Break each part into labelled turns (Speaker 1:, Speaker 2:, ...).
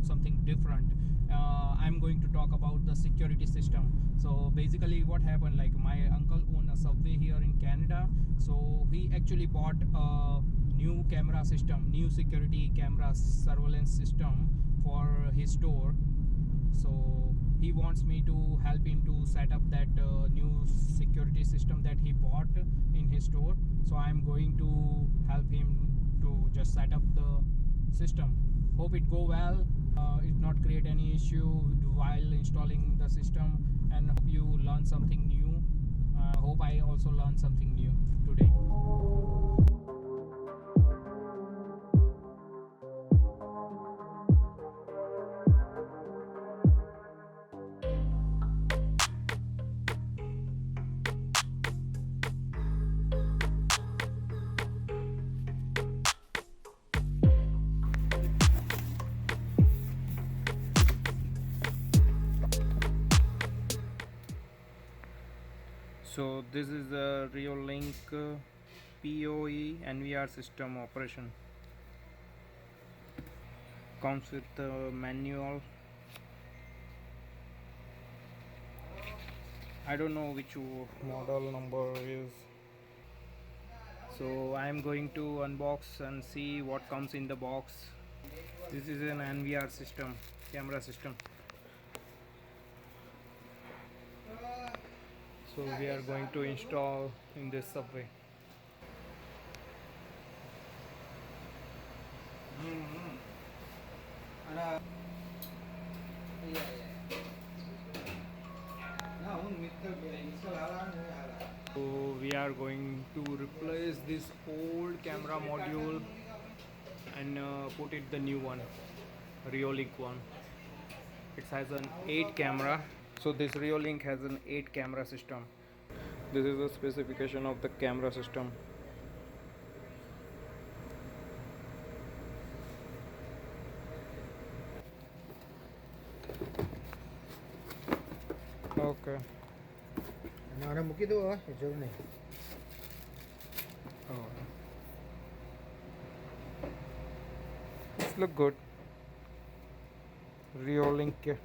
Speaker 1: something different. I'm going to talk about the security system. So basically what happened, like my uncle owned a Subway here in Canada, so he actually bought a new camera system, new security camera surveillance system for his store. So he wants me to help him to set up that new security system that he bought in his store. So I'm going to help him to just set up the system. Hope it go well, it not create any issue while installing the system, and hope you learn something new. Hope I also learned something new today. So this is a Reolink PoE NVR system operation. Comes with the manual. I don't know which model number is. So I am going to unbox and see what comes in the box. This is an NVR system, camera system. So we are going to install in this Subway. So we are going to replace this old camera module and put it the new one, Reolink one. It has an 8 camera. So this Reolink has an 8 camera system. This is the specification of the camera system. Okay.
Speaker 2: Now I'm going to do
Speaker 1: Oh. This look good. Reolink.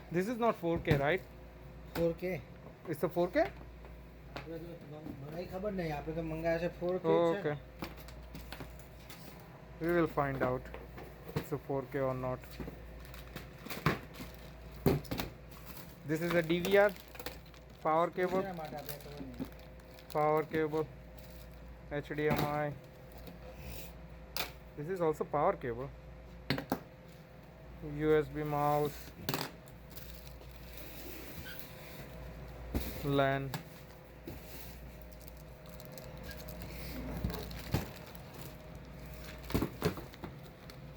Speaker 1: This is not 4K, right?
Speaker 2: 4K.
Speaker 1: It's a 4K?
Speaker 2: खबर नहीं आपने तो मंगाया से 4K
Speaker 1: Okay. We will find out it's a 4K or not. This is a DVR power cable. Power cable. HDMI. This is also power cable. USB mouse. LAN.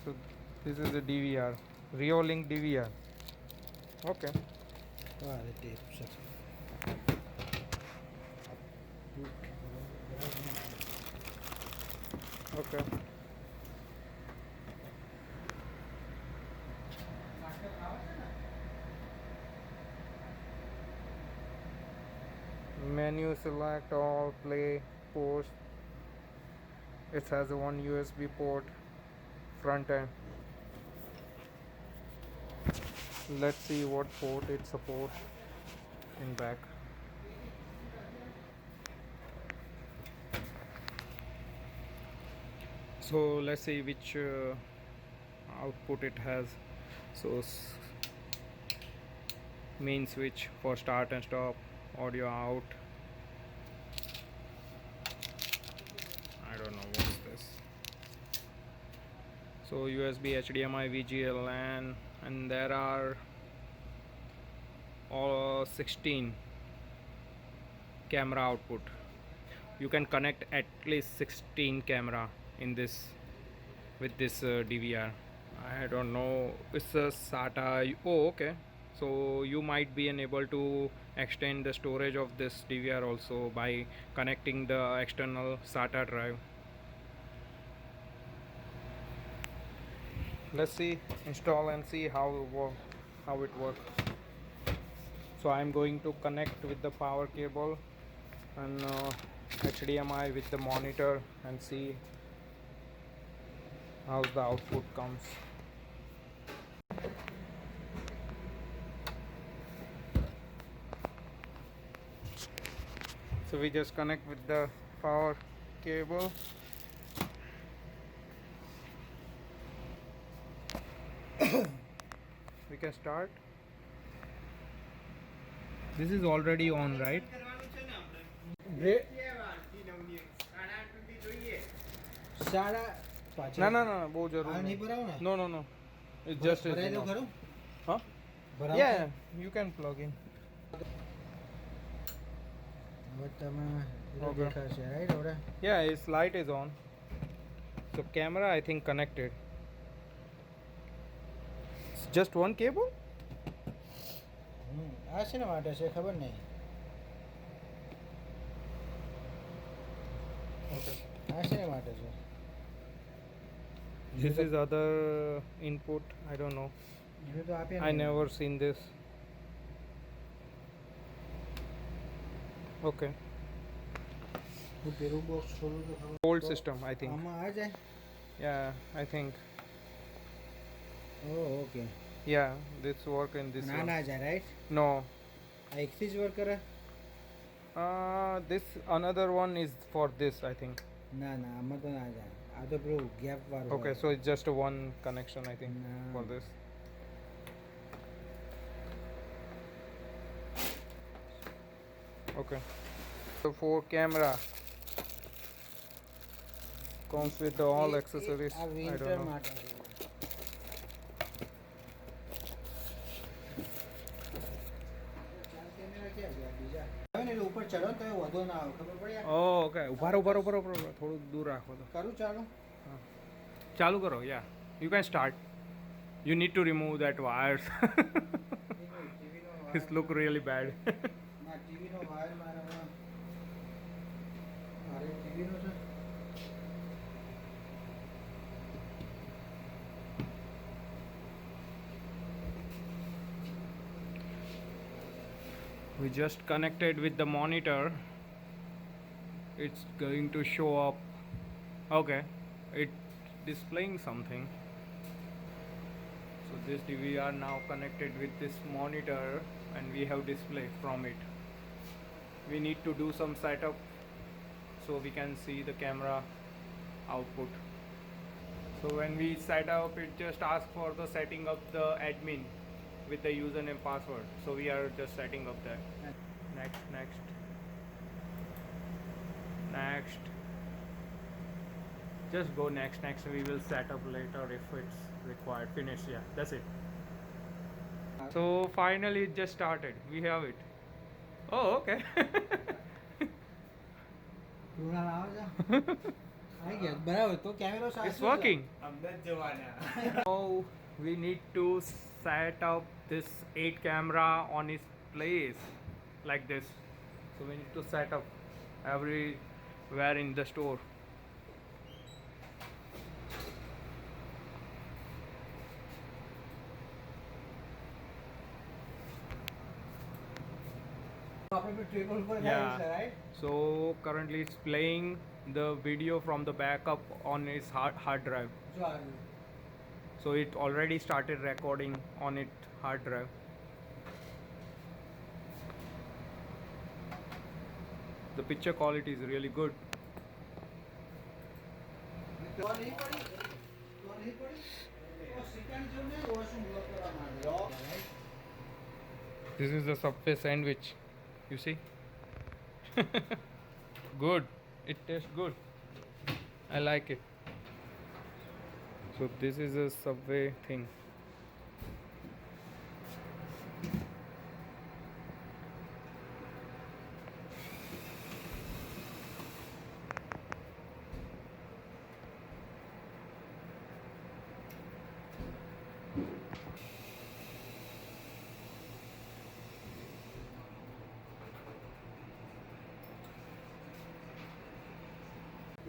Speaker 1: So this is a DVR, Reolink DVR. Okay.
Speaker 2: the tape.
Speaker 1: Okay. Menu, select all, play, pause. It has a one USB port, front end. Let's see what port it supports in back. So let's see which output it has. So main switch for start and stop, audio out. I don't know what's this. So USB, HDMI, VGA, LAN, and there are all 16 camera output. You can connect at least 16 camera in this with this DVR. I don't know, it's a SATA. Oh, okay. So you might be able to extend the storage of this DVR also by connecting the external SATA drive. Let's see, install and see how it works. So I'm going to connect with the power cable and HDMI with the monitor and see how the output comes. So we just connect with the power cable. We can start. This is already on, right?
Speaker 2: સાડા પાછળ
Speaker 1: No, બહુ
Speaker 2: હાલ
Speaker 1: જરૂર
Speaker 2: નહીં
Speaker 1: નહીં.
Speaker 2: ભરાવું ને
Speaker 1: No. It just is
Speaker 2: ભરાઈ દઉં
Speaker 1: enough.
Speaker 2: ખરું
Speaker 1: Huh?
Speaker 2: ભરાવું
Speaker 1: Yeah, you can plug in.
Speaker 2: હવે તમે
Speaker 1: Okay.
Speaker 2: દેખાશે રાઈટ હવે
Speaker 1: Yeah, its light is on. So camera, I think connected. It's just one cable?
Speaker 2: આ શેના માટે છે ખબર નહીં
Speaker 1: Okay.
Speaker 2: આ શેના માટે છે
Speaker 1: This is other input. I don't know.
Speaker 2: એને તો આપ્યા
Speaker 1: I
Speaker 2: નહીં.
Speaker 1: never seen this. Okay.
Speaker 2: હું પેલું બોક્સ ખોલું તો ખબર
Speaker 1: Old system, I think.
Speaker 2: આમાં આ જાય
Speaker 1: Yeah, I think.
Speaker 2: Oh okay
Speaker 1: Yeah, this work in this
Speaker 2: ના
Speaker 1: one.
Speaker 2: ના જાય રાઈટ
Speaker 1: No.
Speaker 2: આ એકથી જ વર્ક કરે
Speaker 1: This another one is for this, I think.
Speaker 2: ના ના આમાં તો ના જાય આ તો પેલું ગેપ વાળું
Speaker 1: Okay, so it's just a one connection, I think,
Speaker 2: No.
Speaker 1: for this. Okay. So for camera comes with all accessories.
Speaker 2: આ
Speaker 1: I
Speaker 2: વિન્ટર
Speaker 1: don't know.
Speaker 2: માટે છે. ચાર કેમેરા ક્યાં ગયા બીજા હવે ને એટલે ઉપર ચડો ને તો એ વધુ ના આવે ખબર પડી
Speaker 1: Oh, okay. ઉભા રહો. થોડું દૂર રાખો તો.
Speaker 2: કરું ચાલુ
Speaker 1: ચાલુ કરો. Yeah. You can start. You need to remove that wires.
Speaker 2: ટીવીનો
Speaker 1: This look really bad.
Speaker 2: ના ટીવીનો વાયર મારામાં મારે ટીવીનો છે
Speaker 1: We just connected with the monitor. It's going to show up. Okay, it's displaying something. So this DVR now connected with this monitor and we have display from it. We need to do some setup so we can see the camera output. So when we set up, it just asks for the setting up the admin with the username password. So we are just setting up that. Next. Just go next. We will set up later if it's required. Finish. Yeah, that's it. So finally it just started. We have it. Oh, okay.
Speaker 2: ટુણા આવે છે આવી ગયા બરાબર તો કેમેરો
Speaker 1: It's working. Now we need to set up this 8 camera on its place like this. So we need to set up everywhere in the store.
Speaker 2: આપણે table ઉપર
Speaker 1: Yeah.
Speaker 2: થાય છે right
Speaker 1: So currently it's playing the video from the backup on its hard drive.
Speaker 2: જો આ રહ્યું.
Speaker 1: So it already started recording on its hard drive. The picture quality is really good.
Speaker 2: તો નહીં પડી તો નહીં પડી ઓ સેકન્ડ જો ને વોશિંગ બ્લોક કરવા માંગે right
Speaker 1: This is the Subway sandwich. You see? Good. It tastes good. I like it. So this is a Subway thing.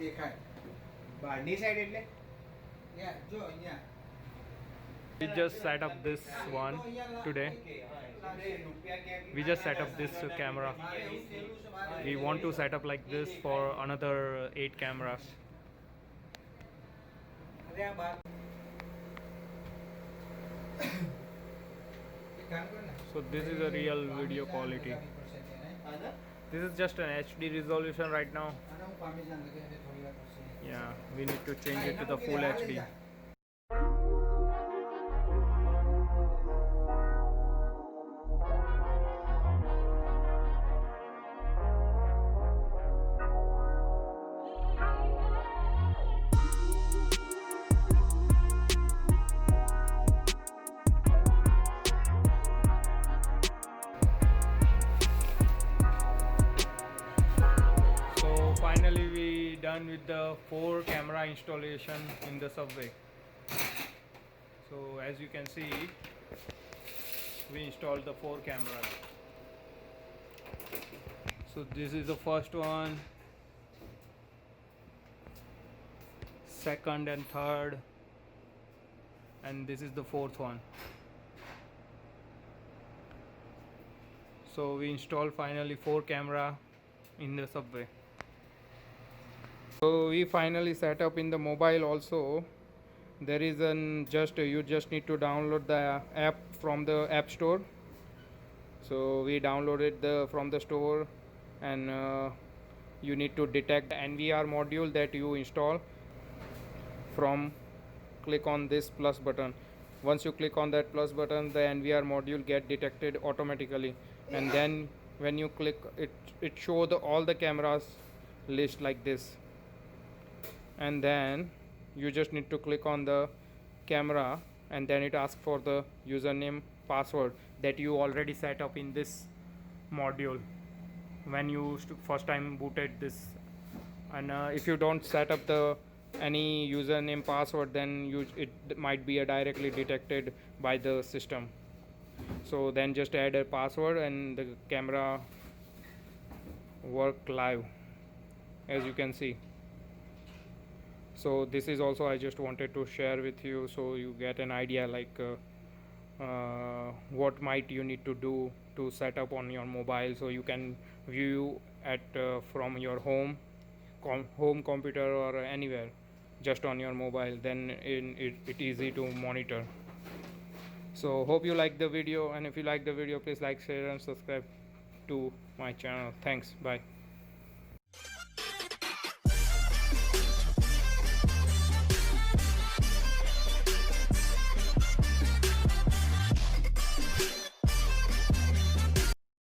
Speaker 2: દેખાય
Speaker 3: બહારની સાઈડ એટલે
Speaker 2: યા જો અહીંયા
Speaker 1: We just set up this one today. We just set up this camera. We want to set up like this for another 8 cameras.
Speaker 2: અરે આ બાર એક કામ કર ને
Speaker 1: So this is a real video quality.
Speaker 3: આના
Speaker 1: This is just an HD resolution right now.
Speaker 2: આને હું પાર્મેઝાન લગાવી દે થોડી વાર પછી.
Speaker 1: Yeah, we need to change
Speaker 2: હા,
Speaker 1: it to
Speaker 2: એના
Speaker 1: the
Speaker 2: મૂકી
Speaker 1: full
Speaker 2: દે, આ લઈ
Speaker 1: HD.
Speaker 2: જા.
Speaker 1: So finally we done with the 4 camera installation in the subway. So as you can see, we installed the 4 cameras. So this is the first one, second and third, and this is the fourth one. So we installed finally 4 camera in the subway. So we finally set up in the mobile also. There is an you just need to download the app from the app store. So we downloaded from the store, and you need to detect the NVR module that you install. Click on this plus button. Once you click on that plus button, the NVR module get detected automatically, and then when you click it show all the cameras list like this, and then you just need to click on the camera, and then it asks for the username password that you already set up in this module when you first time booted this. And if you don't set up any username password, then it might be directly detected by the system. So then just add a password and the camera work live, as you can see. So this is also I just wanted to share with you, so you get an idea like what might you need to do to set up on your mobile, so you can view at from your home computer or anywhere just on your mobile. Then it easy to monitor. So hope you like the video, and if you like the video, please like, share and subscribe to my channel. Thanks, bye.